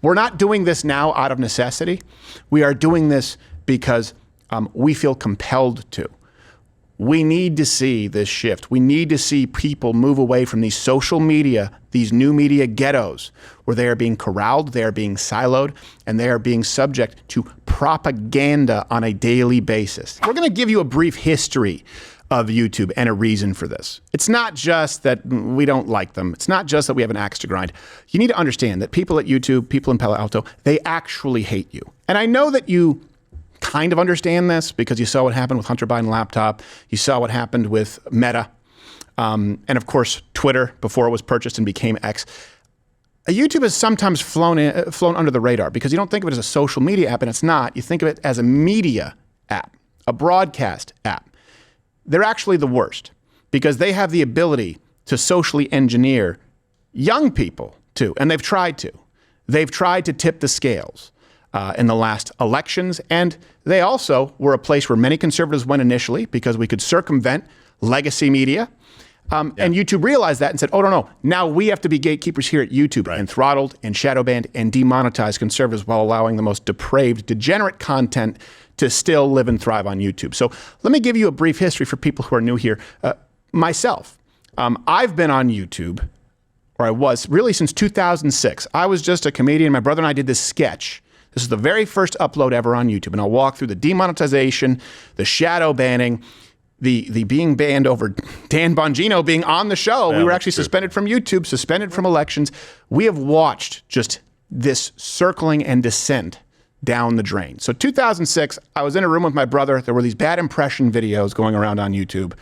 We're not doing this now out of necessity. We are doing this because we feel compelled to. We need to see this shift. We need to see people move away from these social media, these new media ghettos, where they are being corralled, they are being siloed, and they are being subject to propaganda on a daily basis. We're going to give you a brief history of YouTube and a reason for this. It's not just that we don't like them. It's not just that we have an axe to grind. You need to understand that people at YouTube, people in Palo Alto, they actually hate you. And I know that you kind of understand this because you saw what happened with Hunter Biden laptop. You saw what happened with Meta. And of course, Twitter before it was purchased and became X. YouTube has sometimes flown under the radar because you don't think of it as a social media app, and it's not. You think of it as a media app, a broadcast app. They're actually the worst because they have the ability to socially engineer young people too, and they've tried to. They've tried to tip the scales in the last elections, and they also were a place where many conservatives went initially because we could circumvent legacy media. And YouTube realized that and said, oh, no, now we have to be gatekeepers here at YouTube, and throttled and shadow banned and demonetized conservatives while allowing the most depraved, degenerate content to still live and thrive on YouTube. So let me give you a brief history for people who are new here. Myself, I've been on YouTube, or I was, really since 2006. I was just a comedian. My brother and I did this sketch. This is the very first upload ever on YouTube. And I'll walk through the demonetization, the shadow banning, the being banned over Dan Bongino being on the show. We were actually suspended from YouTube, suspended from elections. We have watched just this circling and descent down the drain. So 2006, I was in a room with my brother. There were these bad impression videos going around on YouTube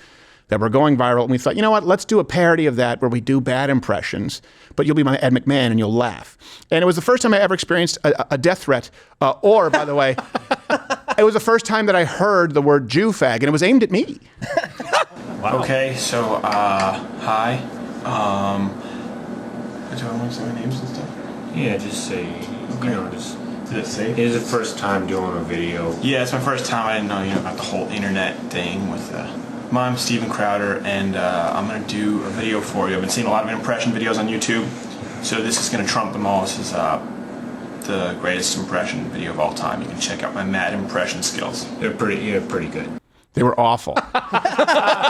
that were going viral. And we thought, you know what, let's do a parody of that where we do bad impressions, but you'll be my Ed McMahon and you'll laugh. And it was the first time I ever experienced a death threat. Or, by the way, it was the first time that I heard the word Jew fag, and it was aimed at me. Wow. Okay, so, hi. Do I want to say my names and stuff? Yeah, just say, you know, just... Did it say? It is the first time doing a video. Yeah, it's my first time. I didn't know, about the whole internet thing with I'm Steven Crowder, and I'm going to do a video for you. I've been seeing a lot of impression videos on YouTube, so this is going to trump them all. This is the greatest impression video of all time. You can check out my mad impression skills. They're pretty good. They were awful.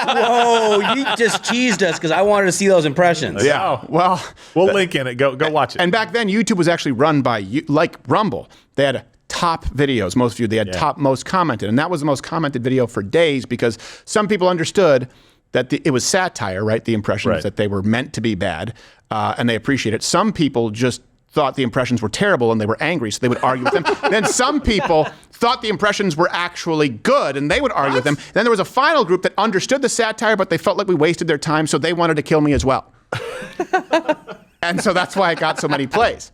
Whoa, you just teased us because I wanted to see those impressions. Yeah, well, we'll link in it. Go watch it. And back then, YouTube was actually run by, like Rumble. They had top videos, most viewed. They had top most commented. And that was the most commented video for days because some people understood that it was satire, right? The impressions that they were meant to be bad, and they appreciate it. Some people just thought the impressions were terrible and they were angry, so they would argue with them. Then some people thought the impressions were actually good and they would argue with them. Then there was a final group that understood the satire, but they felt like we wasted their time, so they wanted to kill me as well. And so that's why I got so many plays.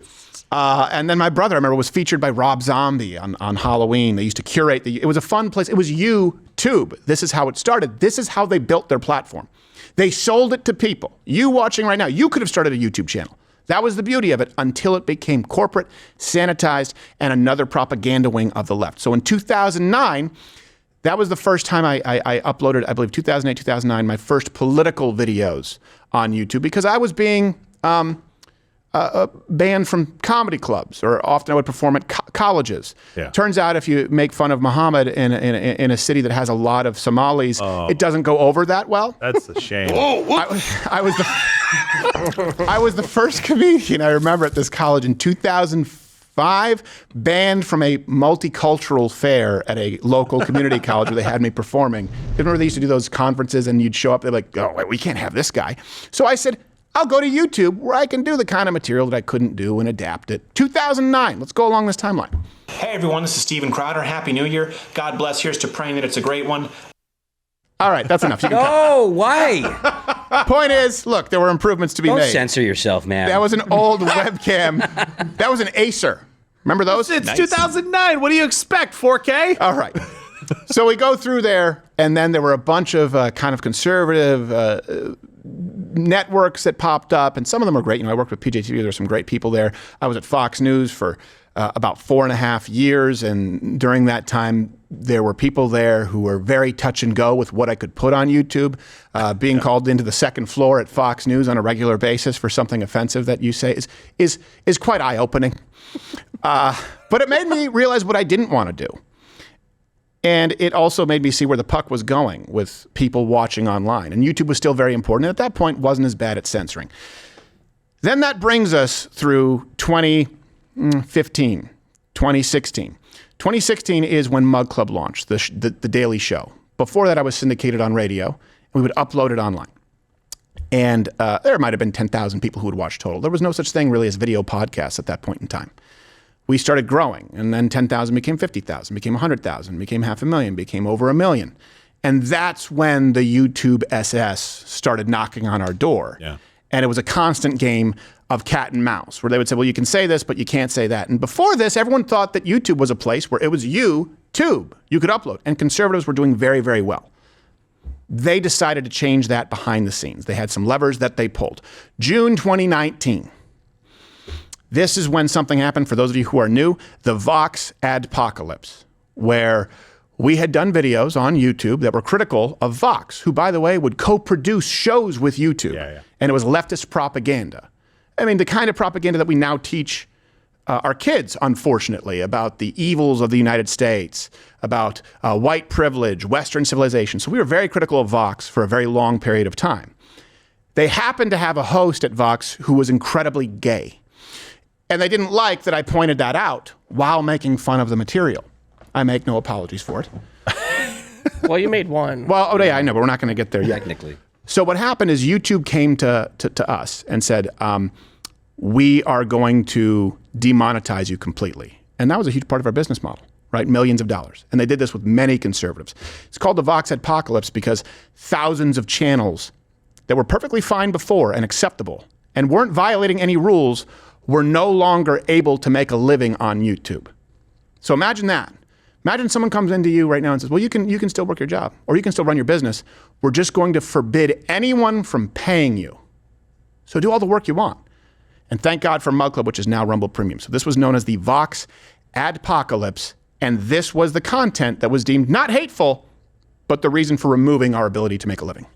And then my brother, I remember, was featured by Rob Zombie on Halloween. They used to curate it was a fun place. It was YouTube. This is how it started. This is how they built their platform. They sold it to people. You watching right now, you could have started a YouTube channel. That was the beauty of it until it became corporate, sanitized, and another propaganda wing of the left. So in 2009, that was the first time I uploaded, I believe 2008, 2009, my first political videos on YouTube because I was being banned from comedy clubs, or often I would perform at colleges. Turns out if you make fun of Muhammad in a city that has a lot of Somalis, it doesn't go over that well. That's a shame. I was the first comedian I remember at this college in 2005, banned from a multicultural fair at a local community college where they had me performing. Remember they used to do those conferences and you'd show up, they're like, oh, wait, we can't have this guy. So I said, I'll go to YouTube where I can do the kind of material that I couldn't do and adapt it. 2009, let's go along this timeline. Hey everyone, this is Steven Crowder. Happy New Year. God bless. Here's to praying that it's a great one. All right, that's enough. You can No, why? Point is, look, there were improvements to be Don't made. censor yourself, man. That was an old webcam. That was an Acer. Remember those? It's 2009. What do you expect, 4K? All right. So we go through there, and then there were a bunch of kind of conservative networks that popped up, and some of them were great. You know, I worked with PJTV. There were some great people there. I was at Fox News for about 4.5 years. And during that time, there were people there who were very touch and go with what I could put on YouTube. Being called into the second floor at Fox News on a regular basis for something offensive that you say is quite eye-opening. But it made me realize what I didn't want to do. And it also made me see where the puck was going with people watching online. And YouTube was still very important. And at that point, wasn't as bad at censoring. Then that brings us through 2015, 2016. 2016 is when Mug Club launched, the Daily Show. Before that, I was syndicated on radio, and we would upload it online. And there might have been 10,000 people who would watch total. There was no such thing really as video podcasts at that point in time. We started growing, and then 10,000 became 50,000, became 100,000, became 500,000, became over 1 million. And that's when the YouTube SS started knocking on our door. Yeah. And it was a constant game of cat and mouse, where they would say, well, you can say this, but you can't say that. And before this, everyone thought that YouTube was a place where it was YouTube. You could upload. And conservatives were doing very, very well. They decided to change that behind the scenes. They had some levers that they pulled. June 2019. This is when something happened, for those of you who are new, the Vox adpocalypse, where we had done videos on YouTube that were critical of Vox, who, by the way, would co-produce shows with YouTube. And it was leftist propaganda. I mean, the kind of propaganda that we now teach our kids, unfortunately, about the evils of the United States, about white privilege, Western civilization. So we were very critical of Vox for a very long period of time. They happened to have a host at Vox who was incredibly gay. And they didn't like that I pointed that out while making fun of the material. I make no apologies for it. Well, you made one. Well, oh yeah, I know, but we're not going to get there yet. Technically. So what happened is YouTube came to us and said, we are going to demonetize you completely. And that was a huge part of our business model, right? Millions of dollars. And they did this with many conservatives. It's called the Vox adpocalypse because thousands of channels that were perfectly fine before and acceptable and weren't violating any rules were no longer able to make a living on YouTube. So imagine that. Imagine someone comes into you right now and says, well, you can still work your job or you can still run your business. We're just going to forbid anyone from paying you. So do all the work you want. And thank God for Mug Club, which is now Rumble Premium. So this was known as the Vox adpocalypse. And this was the content that was deemed not hateful, but the reason for removing our ability to make a living.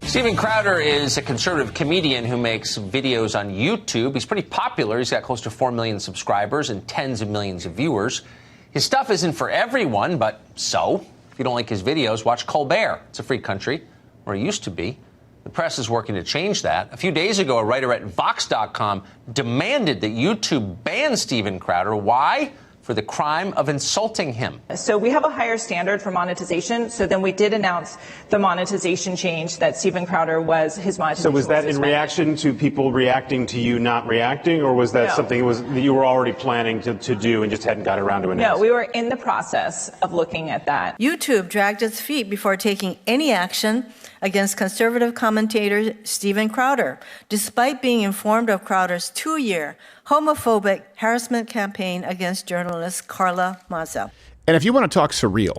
Steven Crowder is a conservative comedian who makes videos on YouTube. He's pretty popular. He's got close to 4 million subscribers and tens of millions of viewers. His stuff isn't for everyone, but so, if you don't like his videos, watch Colbert. It's a free country, or it used to be. The press is working to change that. A few days ago, a writer at Vox.com demanded that YouTube ban Steven Crowder. Why? For the crime of insulting him. So we have a higher standard for monetization. So then we did announce the monetization change that Steven Crowder his monetization. So was that in suspended. reaction to people reacting to you not reacting, or was that something that you were already planning to do and just hadn't got around to announcing? No, we were in the process of looking at that. YouTube dragged its feet before taking any action against conservative commentator Steven Crowder, despite being informed of Crowder's 2-year homophobic harassment campaign against journalist Carla Mazza. And if you want to talk surreal,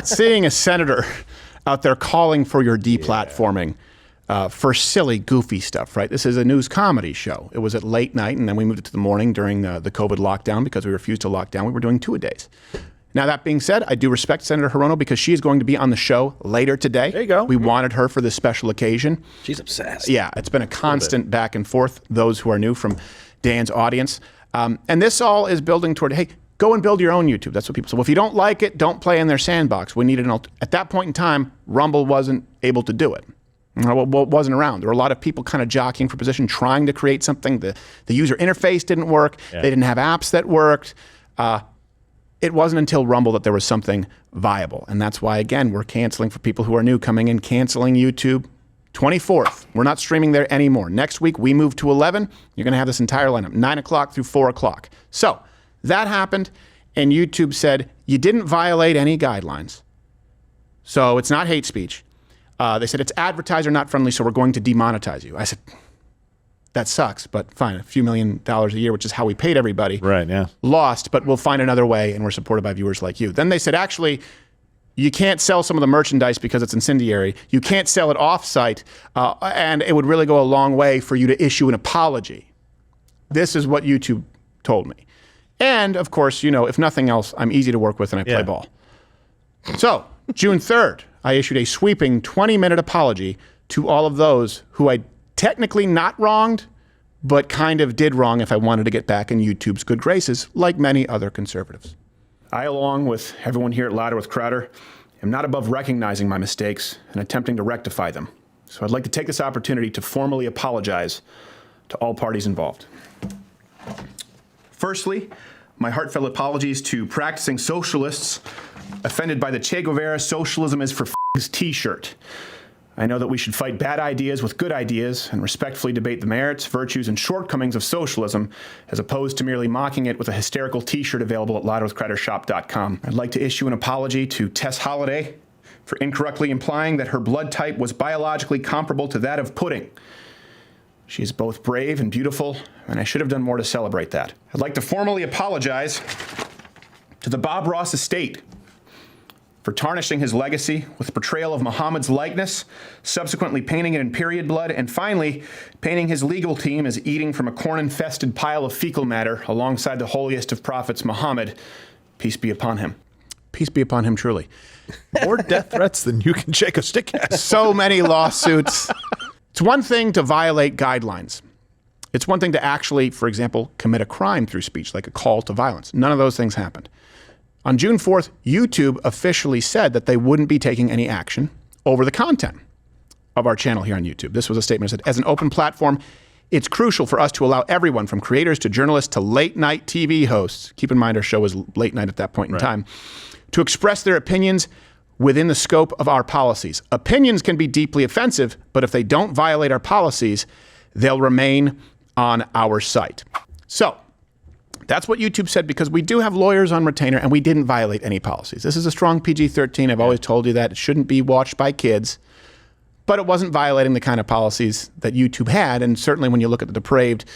seeing a senator out there calling for your deplatforming for silly, goofy stuff, right? This is a news comedy show. It was at late night, and then we moved it to the morning during the COVID lockdown because we refused to lock down. We were doing 2-a-days. Now, that being said, I do respect Senator Hirono because she is going to be on the show later today. There you go. We wanted her for this special occasion. She's obsessed. Yeah, it's been a constant back and forth, those who are new from Dan's audience. And this all is building toward, hey, go and build your own YouTube. That's what people say. Well, if you don't like it, don't play in their sandbox. We needed at that point in time, Rumble wasn't able to do it. Well, it wasn't around. There were a lot of people kind of jockeying for position, trying to create something. The user interface didn't work. Yeah. They didn't have apps that worked. It wasn't until Rumble that there was something viable. And that's why, again, we're canceling for people who are new, coming in, canceling YouTube. 24th, we're not streaming there anymore. Next week, we move to 11. You're going to have this entire lineup, 9 o'clock through 4 o'clock. So that happened, and YouTube said, you didn't violate any guidelines. So it's not hate speech. They said, it's advertiser not friendly, so we're going to demonetize you. I said, that sucks, but fine, a few $1 million a year, which is how we paid everybody. Right, yeah. Lost, but we'll find another way, and we're supported by viewers like you. Then they said, actually, you can't sell some of the merchandise because it's incendiary. You can't sell it off-site, and it would really go a long way for you to issue an apology. This is what YouTube told me. And of course, you know, if nothing else, I'm easy to work with and I play ball. So, June 3rd, I issued a sweeping 20-minute apology to all of those who I technically not wronged, but kind of did wrong if I wanted to get back in YouTube's good graces, like many other conservatives. I, along with everyone here at Louder with Crowder, am not above recognizing my mistakes and attempting to rectify them. So I'd like to take this opportunity to formally apologize to all parties involved. Firstly, my heartfelt apologies to practicing socialists offended by the Che Guevara Socialism is for F***s t-shirt. I know that we should fight bad ideas with good ideas and respectfully debate the merits, virtues, and shortcomings of socialism, as opposed to merely mocking it with a hysterical t-shirt available at louderwithcrowdershop.com. I'd like to issue an apology to Tess Holliday for incorrectly implying that her blood type was biologically comparable to that of pudding. She is both brave and beautiful, and I should have done more to celebrate that. I'd like to formally apologize to the Bob Ross estate for tarnishing his legacy with portrayal of Muhammad's likeness, subsequently painting it in period blood, and finally painting his legal team as eating from a corn-infested pile of fecal matter alongside the holiest of prophets, Muhammad. Peace be upon him. Peace be upon him, truly. More death threats than you can shake a stick at. So many lawsuits. It's one thing to violate guidelines. It's one thing to actually, for example, commit a crime through speech, like a call to violence. None of those things happened. On June 4th, YouTube officially said that they wouldn't be taking any action over the content of our channel here on YouTube. This was a statement that said, as an open platform, it's crucial for us to allow everyone from creators to journalists to late night TV hosts, keep in mind our show was late night at that point in time, to express their opinions within the scope of our policies. Opinions can be deeply offensive, but if they don't violate our policies, they'll remain on our site. So, that's what YouTube said, because we do have lawyers on retainer and we didn't violate any policies. This is a strong PG-13. I've always told you that. It shouldn't be watched by kids. But it wasn't violating the kind of policies that YouTube had. And certainly when you look at the depraved,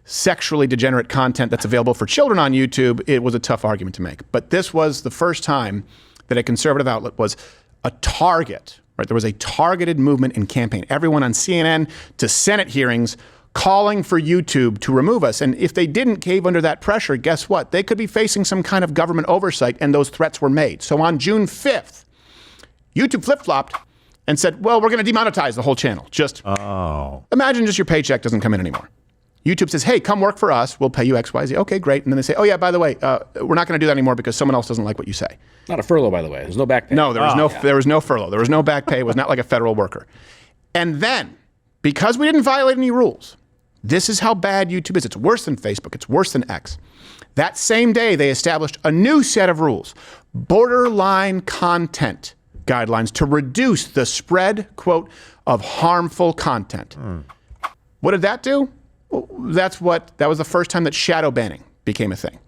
sexually degenerate content that's available for children on YouTube, it was a tough argument to make. But this was the first time that a conservative outlet was a target, right? There was a targeted movement and campaign. Everyone on CNN to Senate hearings calling for YouTube to remove us. And if they didn't cave under that pressure, guess what? They could be facing some kind of government oversight, and those threats were made. So on June 5th, YouTube flip-flopped and said, well, we're going to demonetize the whole channel. Just imagine just your paycheck doesn't come in anymore. YouTube says, hey, come work for us. We'll pay you X, Y, Z. Okay, great. And then they say, oh, yeah, by the way, we're not going to do that anymore because someone else doesn't like what you say. Not a furlough, by the way. There's no back pay. No, there was no furlough. There was no back pay. It was not like a federal worker. And then, because we didn't violate any rules, this is how bad YouTube is. It's worse than Facebook. It's worse than X. That same day, they established a new set of rules, borderline content guidelines, to reduce the spread, quote, of harmful content. What did that do? Well, that was the first time that shadow banning became a thing.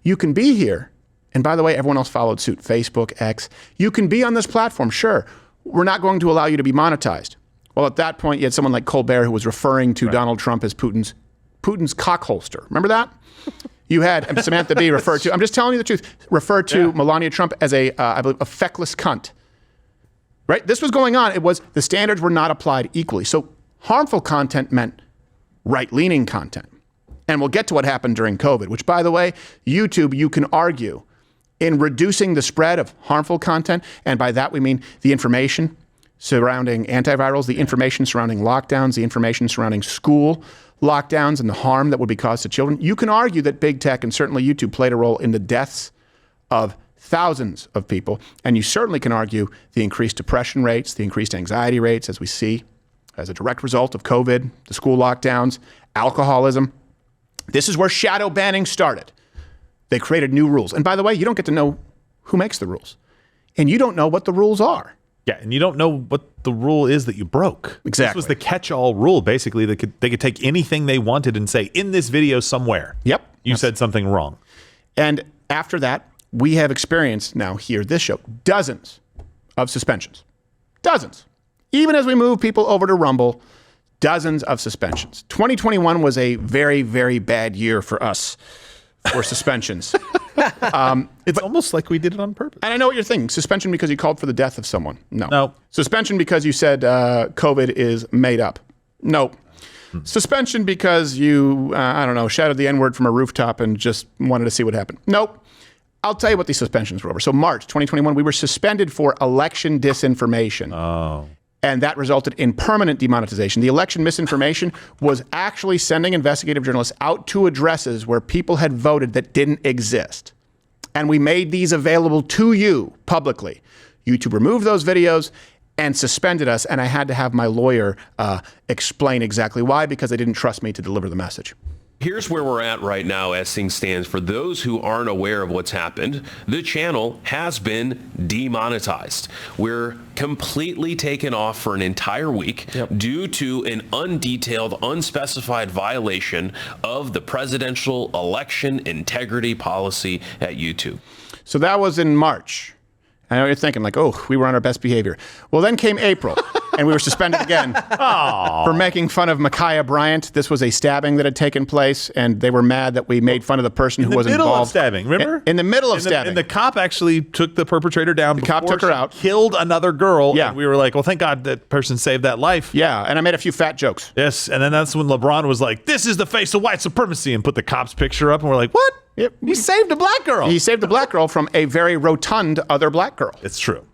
You can be here, and by the way, everyone else followed suit, Facebook, X. You can be on this platform, sure. We're not going to allow you to be monetized. Well, at that point, you had someone like Colbert who was referring to Donald Trump as Putin's cockholster. Remember that? You had Samantha Bee refer to, I'm just telling you the truth, refer to Melania Trump as I believe, a feckless cunt. Right? This was going on. It was, the standards were not applied equally. So harmful content meant right-leaning content. And we'll get to what happened during COVID, which, by the way, YouTube, you can argue, in reducing the spread of harmful content, and by that we mean the information surrounding antivirals, the information surrounding lockdowns, the information surrounding school lockdowns and the harm that would be caused to children. You can argue that big tech and certainly YouTube played a role in the deaths of thousands of people. And you certainly can argue the increased depression rates, the increased anxiety rates, as we see as a direct result of COVID, the school lockdowns, alcoholism. This is where shadow banning started. They created new rules. And by the way, you don't get to know who makes the rules. And you don't know what the rules are. Yeah, and you don't know what the rule is that you broke. Exactly. This was the catch-all rule, basically. They could take anything they wanted and say, in this video somewhere, you said something wrong. And after that, we have experienced now here, this show, dozens of suspensions. Dozens. Even as we move people over to Rumble, dozens of suspensions. 2021 was a very, very bad year for us for suspensions. It's almost like we did it on purpose. And I know what you're thinking. Suspension because you called for the death of someone. No. No. Suspension because you said COVID is made up. No. Suspension because you, I don't know, shouted the N-word from a rooftop and just wanted to see what happened. Nope. I'll tell you what these suspensions were over. So March 2021, we were suspended for election disinformation. Oh. And that resulted in permanent demonetization. The election misinformation was actually sending investigative journalists out to addresses where people had voted that didn't exist. And we made these available to you publicly. YouTube removed those videos and suspended us, and I had to have my lawyer explain exactly why, because they didn't trust me to deliver the message. Here's where we're at right now as things stand. For those who aren't aware of what's happened, the channel has been demonetized. We're completely taken off for an entire week due to an undetailed, unspecified violation of the presidential election integrity policy at YouTube. So that was in March. I know you're thinking like, oh, we were on our best behavior. Well, then came April, and we were suspended again for making fun of Micaiah Bryant. This was a stabbing that had taken place, and they were mad that we made fun of the person who was involved. In the middle of stabbing, remember? In the middle of stabbing. And the cop actually took the perpetrator down. The cop took her out. Killed another girl. Yeah. And we were like, well, thank God that person saved that life. Yeah, and I made a few fat jokes. Yes, and then that's when LeBron was like, this is the face of white supremacy, and put the cop's picture up, and we're like, what? Yep. He saved a black girl. He saved a black girl from a very rotund other black girl. It's true.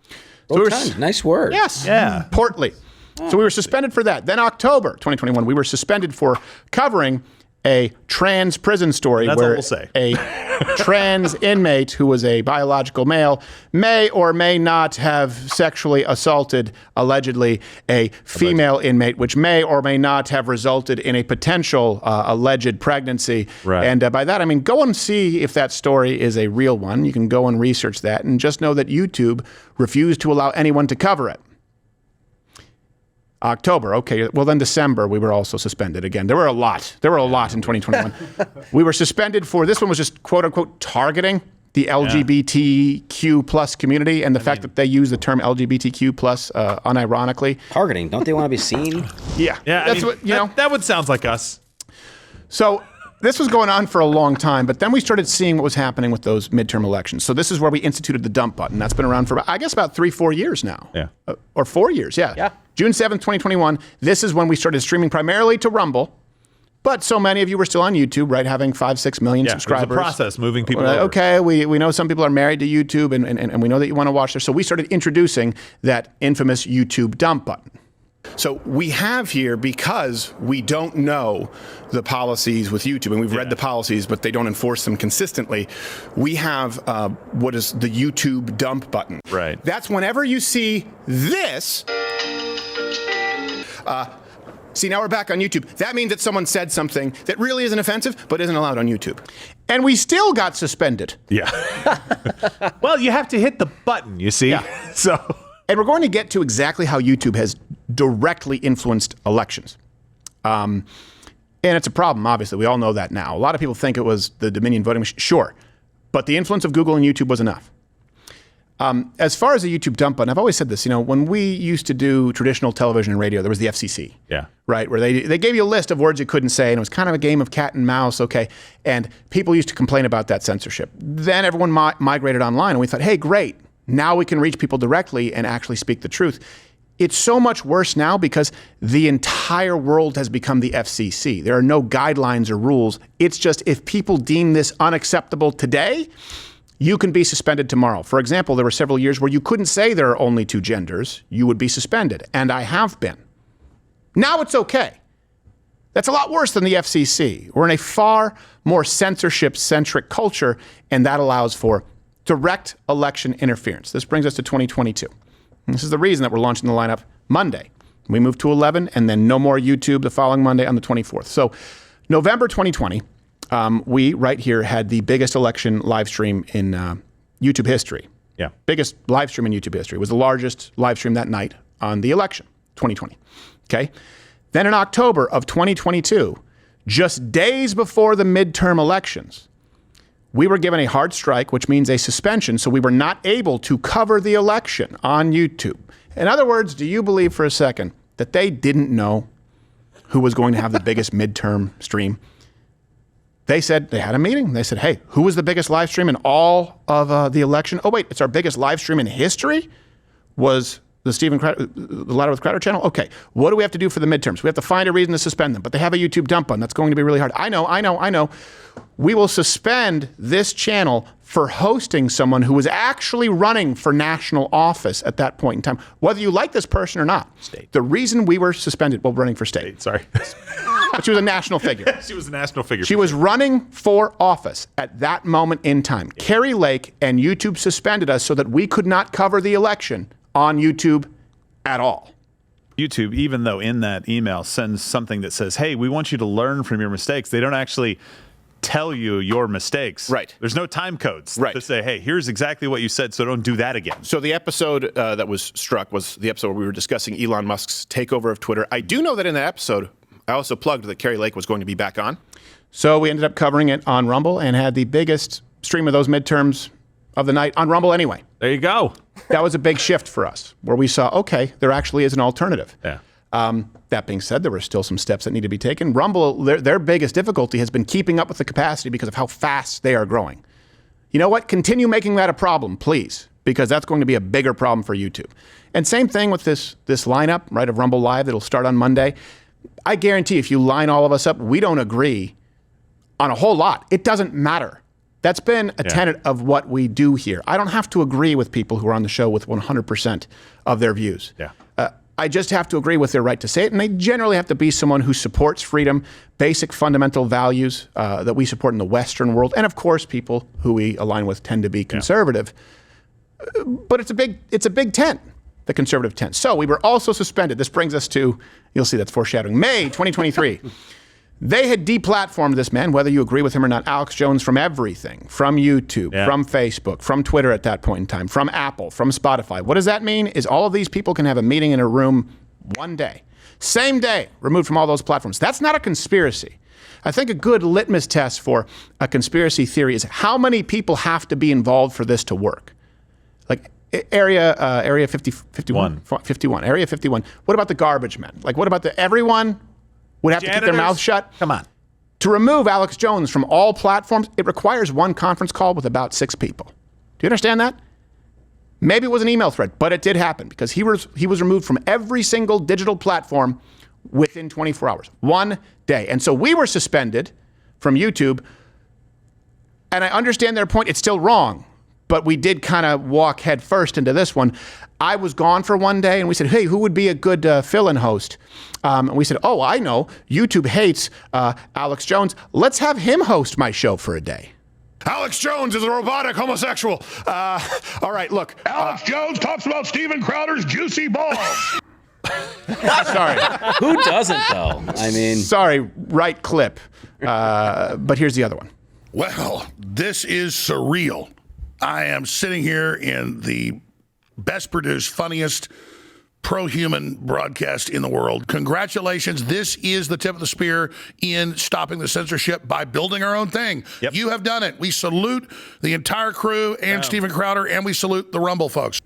So Rotund, nice word. Yes. Yeah. Portly. So we were suspended for that. Then October 2021, we were suspended for covering a trans prison story That's where all we'll say. A trans inmate who was a biological male may or may not have sexually assaulted, allegedly, a female inmate, which may or may not have resulted in a potential alleged pregnancy. Right. And by that, I mean, go and see if that story is a real one. You can go and research that, and just know that YouTube refused to allow anyone to cover it. October, okay. Well, then December, we were also suspended again. There were a lot. There were a lot in 2021. We were suspended for, this one was just quote unquote targeting the LGBTQ plus community, and the fact that they use the term LGBTQ plus unironically. Targeting, don't they want to be seen? Yeah. Yeah, That's what, you know. That would sound like us. So this was going on for a long time, but then we started seeing what was happening with those midterm elections. So this is where we instituted the dump button. That's been around for, I guess, about 3-4 years now. Yeah. Or 4 years, yeah. Yeah. June 7th, 2021. This is when we started streaming primarily to Rumble. But so many of you were still on YouTube, right? Having 5-6 million subscribers. It was a process moving people We're like, over. okay, we know some people are married to YouTube, and we know that you want to watch there. So we started introducing that infamous YouTube dump button. So we have here, because we don't know the policies with YouTube, and we've read the policies, but they don't enforce them consistently, we have what is the YouTube dump button. Right. That's whenever you see this. See, now we're back on YouTube. That means that someone said something that really isn't offensive, but isn't allowed on YouTube. And we still got suspended. Yeah. Well, you have to hit the button, you see? Yeah. So... And we're going to get to exactly how YouTube has directly influenced elections. And it's a problem, obviously. We all know that now. A lot of people think it was the Dominion voting machine. Sure. But the influence of Google and YouTube was enough. As far as the YouTube dump button, I've always said this, you know, when we used to do traditional television and radio, there was the FCC. Yeah. Right, where they gave you a list of words you couldn't say, and it was kind of a game of cat and mouse, okay? And people used to complain about that censorship. Then everyone migrated online, and we thought, hey, great. Now we can reach people directly and actually speak the truth. It's so much worse now because the entire world has become the FCC. There are no guidelines or rules. It's just if people deem this unacceptable today, you can be suspended tomorrow. For example, there were several years where you couldn't say there are only two genders. You would be suspended, and I have been. Now it's okay. That's a lot worse than the FCC. We're in a far more censorship-centric culture, and that allows for direct election interference. This brings us to 2022. And this is the reason that we're launching the lineup Monday. We moved to 11, and then no more YouTube the following Monday on the 24th. So November 2020, we right here had the biggest election live stream in YouTube history. Yeah. Biggest live stream in YouTube history. It was the largest live stream that night on the election, 2020. Okay. Then in October of 2022, just days before the midterm elections, we were given a hard strike, which means a suspension, so we were not able to cover the election on YouTube. In other words, do you believe for a second that they didn't know who was going to have the biggest midterm stream? They said, they had a meeting. They said, hey, who was the biggest live stream in all of the election? Oh, wait, it's our biggest live stream in history? Was The Louder with Crowder channel? Okay. What do we have to do for the midterms? We have to find a reason to suspend them, but they have a YouTube dump button. That's going to be really hard. I know. We will suspend this channel for hosting someone who was actually running for national office at that point in time, whether you like this person or not. State. The reason we were suspended, running for state. Sorry. But she was a national figure. She was a national figure. She was running for office at that moment in time. Carrie Lake and YouTube suspended us so that we could not cover the election on YouTube at all. YouTube, even though in that email sends something that says, hey, we want you to learn from your mistakes, they don't actually tell you your mistakes. Right. There's no time codes right. to say, hey, here's exactly what you said, so don't do that again. So the episode that was struck was the episode where we were discussing Elon Musk's takeover of Twitter. I do know that in that episode, I also plugged that Carrie Lake was going to be back on. So we ended up covering it on Rumble and had the biggest stream of those midterms of the night on Rumble anyway. There you go. That was a big shift for us, where we saw, okay, there actually is an alternative. Yeah. That being said, there were still some steps that need to be taken. Rumble, their biggest difficulty has been keeping up with the capacity because of how fast they are growing. You know what? Continue making that a problem, please, because that's going to be a bigger problem for YouTube. And same thing with this lineup, right, of Rumble Live that'll start on Monday. I guarantee if you line all of us up, we don't agree on a whole lot. It doesn't matter. That's been a tenet of what we do here. I don't have to agree with people who are on the show with 100% of their views. Yeah. I just have to agree with their right to say it, and they generally have to be someone who supports freedom, basic fundamental values that we support in the Western world, and of course, people who we align with tend to be conservative. But it's a big tent, the conservative tent. So we were also suspended. This brings us to, you'll see that's foreshadowing, May 2023. They had deplatformed this man, whether you agree with him or not, Alex Jones, from everything, from YouTube, from Facebook, from Twitter at that point in time, from Apple, from Spotify. What does that mean? Is all of these people can have a meeting in a room one day, same day, removed from all those platforms. That's not a conspiracy. I think a good litmus test for a conspiracy theory is how many people have to be involved for this to work. Like Area 51. Area 51. What about the garbage men? Like, what about everyone would have to keep their mouth shut? Come on. To remove Alex Jones from all platforms, it requires one conference call with about 6 people. Do you understand that? Maybe it was an email thread, but it did happen because he was removed from every single digital platform within 24 hours. One day. And so we were suspended from YouTube. And I understand their point. It's still wrong. But we did kind of walk head first into this one. I was gone for one day, and we said, hey, who would be a good fill-in host? And we said, oh, I know. YouTube hates Alex Jones. Let's have him host my show for a day. Alex Jones is a robotic homosexual. All right, look. Alex Jones talks about Steven Crowder's juicy balls. Sorry. Who doesn't, though? I mean. Sorry, right clip. But here's the other one. Well, this is surreal. I am sitting here in the best produced, funniest, pro-human broadcast in the world. Congratulations. This is the tip of the spear in stopping the censorship by building our own thing. Yep. You have done it. We salute the entire crew and Steven Crowder, and we salute the Rumble folks.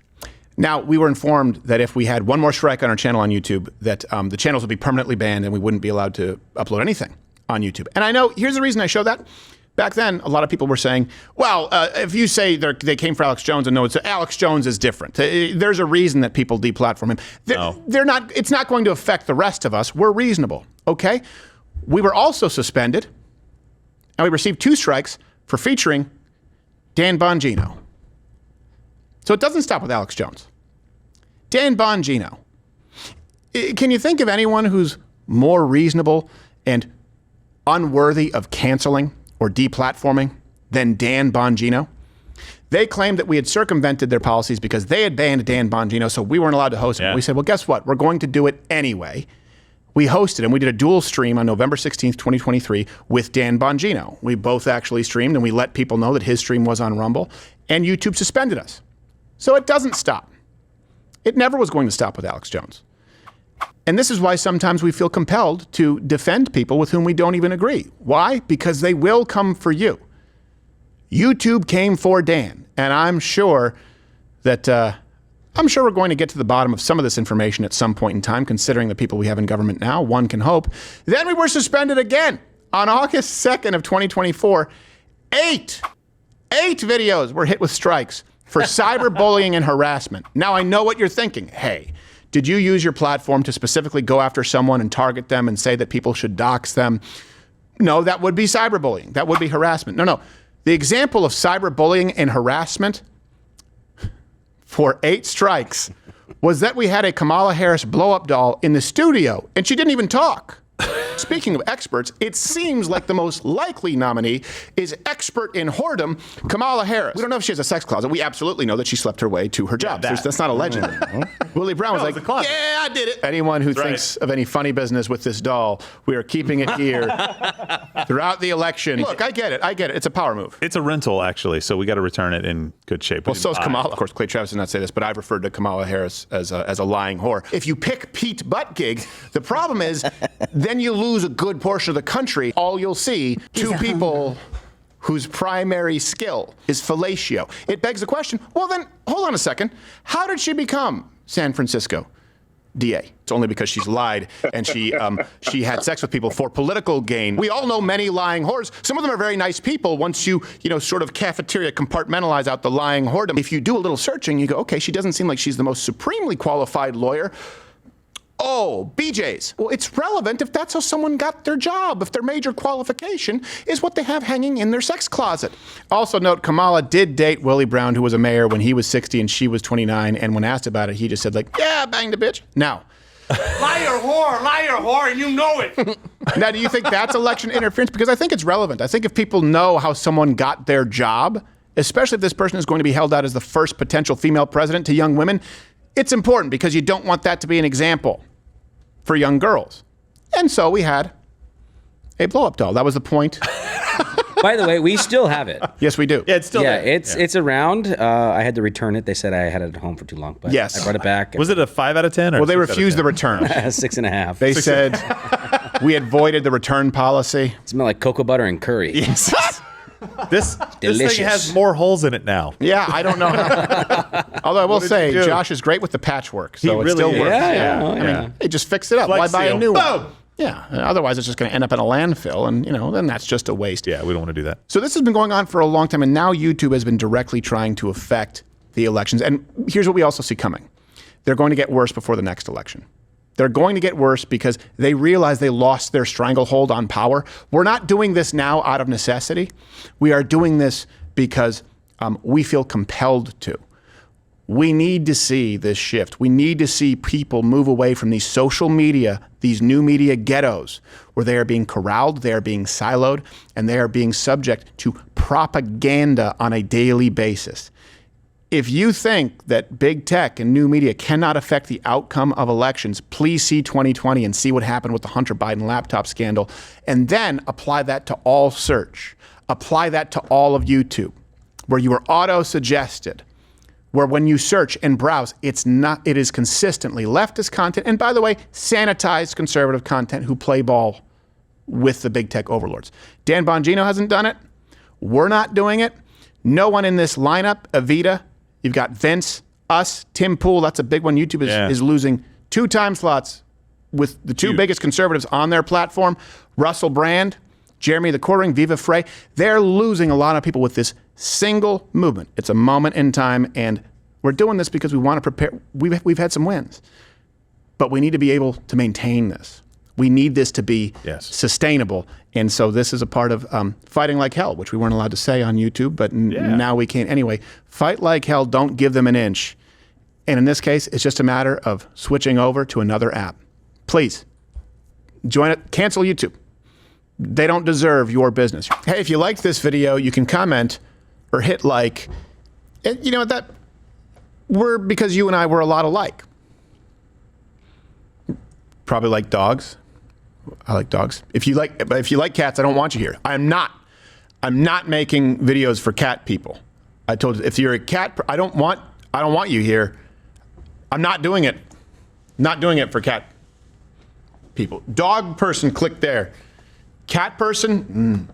Now, we were informed that if we had one more strike on our channel on YouTube, that the channels would be permanently banned and we wouldn't be allowed to upload anything on YouTube. And I know, here's the reason I show that. Back then, a lot of people were saying, well, if you say they came for Alex Jones and no, it's Alex Jones is different. There's a reason that people deplatform him. They're not. It's not going to affect the rest of us. We're reasonable, okay? We were also suspended, and we received 2 strikes for featuring Dan Bongino. So it doesn't stop with Alex Jones. Dan Bongino. Can you think of anyone who's more reasonable and unworthy of canceling or deplatforming than Dan Bongino? They claimed that we had circumvented their policies because they had banned Dan Bongino, so we weren't allowed to host him. We said, well, guess what? We're going to do it anyway. We hosted him. We did a dual stream on November 16th, 2023 with Dan Bongino. We both actually streamed, and we let people know that his stream was on Rumble, and YouTube suspended us. So it doesn't stop. It never was going to stop with Alex Jones. And this is why sometimes we feel compelled to defend people with whom we don't even agree. Why? Because they will come for you. YouTube came for Dan, and I'm sure that we're going to get to the bottom of some of this information at some point in time, considering the people we have in government now. One can hope. Then we were suspended again on August 2nd of 2024. 8 videos were hit with strikes for cyberbullying and harassment. Now, I know what you're thinking. Hey, did you use your platform to specifically go after someone and target them and say that people should dox them? No, that would be cyberbullying. That would be harassment. No. The example of cyberbullying and harassment for 8 strikes was that we had a Kamala Harris blow-up doll in the studio, and she didn't even talk. Speaking of experts, it seems like the most likely nominee is expert in whoredom, Kamala Harris. We don't know if she has a sex closet. We absolutely know that she slept her way to her job. That's not a legend. Willie Brown was like, yeah, I did it. Anyone who thinks of any funny business with this doll, we are keeping it here throughout the election. Look, I get it. It's a power move. It's a rental, actually, so we got to return it in good shape. Well, so is Kamala. Of course, Clay Travis did not say this, but I've referred to Kamala Harris as a lying whore. If you pick Pete Buttigieg, the problem is then you lose a good portion of the country. All you'll see, 2 people whose primary skill is fellatio. It begs the question, well then, hold on a second. How did she become San Francisco DA? It's only because she's lied and she had sex with people for political gain. We all know many lying whores. Some of them are very nice people once you sort of cafeteria compartmentalize out the lying whoredom. If you do a little searching, you go, okay, she doesn't seem like she's the most supremely qualified lawyer. Oh, BJ's. Well, it's relevant if that's how someone got their job, if their major qualification is what they have hanging in their sex closet. Also note, Kamala did date Willie Brown, who was a mayor when he was 60 and she was 29, and when asked about it, he just said, like, yeah, banged a bitch. Now, liar whore, and you know it. Now, do you think that's election interference? Because I think it's relevant. I think if people know how someone got their job, especially if this person is going to be held out as the first potential female president to young women, it's important because you don't want that to be an example for young girls. And so we had a blow-up doll. That was the point. By the way, we still have it. Yes, we do. Yeah, it's still there. It's around. I had to return it. They said I had it at home for too long, but yes. I brought it back. Was it a 5 out of 10? Or well, they refused the return. 6.5. They said we had voided the return policy. It smelled like cocoa butter and curry. Yes. This thing has more holes in it now. Yeah, I don't know how. Although I will say, Josh is great with the patchwork, so it still works. Yeah. They just fix it up. Flex Why buy seal. a new Boom. one? Yeah, otherwise it's just going to end up in a landfill, and then that's just a waste. Yeah, we don't want to do that. So this has been going on for a long time, and now YouTube has been directly trying to affect the elections. And here's what we also see coming. They're going to get worse before the next election. They're going to get worse because they realize they lost their stranglehold on power. We're not doing this now out of necessity. We are doing this because we feel compelled to. We need to see this shift. We need to see people move away from these social media, these new media ghettos, where they are being corralled, they are being siloed, and they are being subject to propaganda on a daily basis. If you think that big tech and new media cannot affect the outcome of elections, please see 2020 and see what happened with the Hunter Biden laptop scandal, and then apply that to all search. Apply that to all of YouTube, where you are auto-suggested, where when you search and browse, it is consistently leftist content, and by the way, sanitized conservative content who play ball with the big tech overlords. Dan Bongino hasn't done it. We're not doing it. No one in this lineup, Evita, you've got Vince, us, Tim Pool. That's a big one. YouTube is losing 2 time slots with the 2 biggest conservatives on their platform. Russell Brand, Jeremy the Quartering, Viva Frey. They're losing a lot of people with this single movement. It's a moment in time, and we're doing this because we want to prepare. We've had some wins, but we need to be able to maintain this. We need this to be sustainable. And so this is a part of fighting like hell, which we weren't allowed to say on YouTube, but now we can. Anyway, fight like hell. Don't give them an inch. And in this case, it's just a matter of switching over to another app. Please, join it. Cancel YouTube. They don't deserve your business. Hey, if you liked this video, you can comment or hit like. And you know what? Because you and I were a lot alike. Probably like dogs. I like dogs. If you like cats, I don't want you here. I'm not making videos for cat people. I told you, if you're a cat, I don't want you here. I'm not doing it. Not doing it for cat people. Dog person, click there. Cat person,